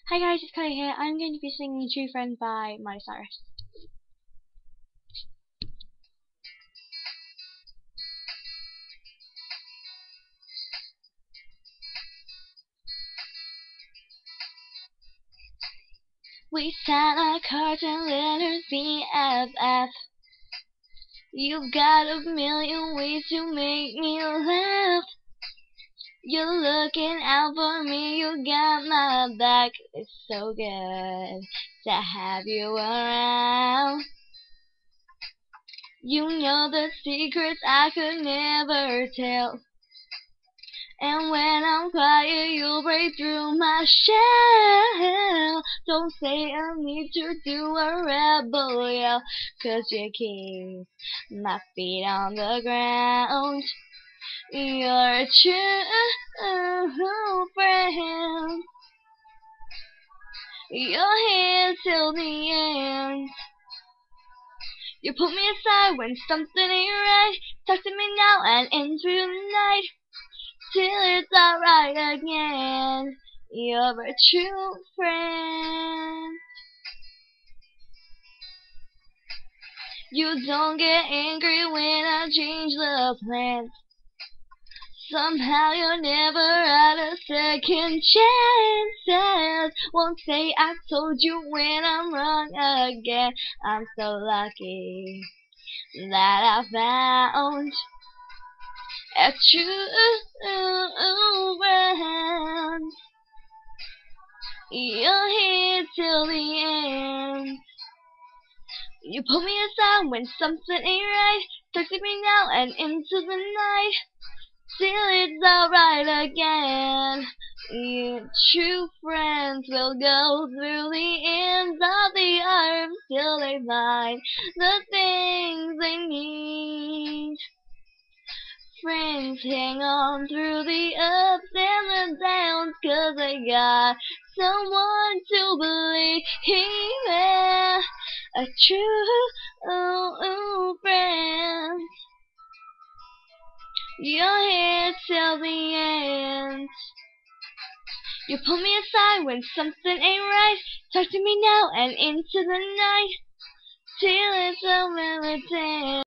Hi guys, it's Kylie here. I'm going to be singing True Friend by Miley Cyrus. We sat our cards and letters BFF. You've got a million ways to make me laugh. You're looking out for me, you got my back. It's so good to have you around. You know the secrets I could never tell. And when I'm quiet, you'll break through my shell. Don't say I need to do a rebel yell, 'cause you keep my feet on the ground. You're a true friend. You're here till the end. You put me aside when something ain't right. Talk to me now and in through the night, till it's alright again. You're a true friend. You don't get angry when I change the plans. Somehow you're never out of second chances. Won't say I told you when I'm wrong again. I'm so lucky that I found a true friend. You're here till the end. You pull me aside when something ain't right. Talk to me now and into the night, till it's alright again. You true friends will go through the ends of the earth till they find the things they need. Friends hang on through the ups and the downs, 'cause they got someone to believe in. A true friend. You're here till the end. You pull me aside when something ain't right. Talk to me now and into the night, till it's over the day.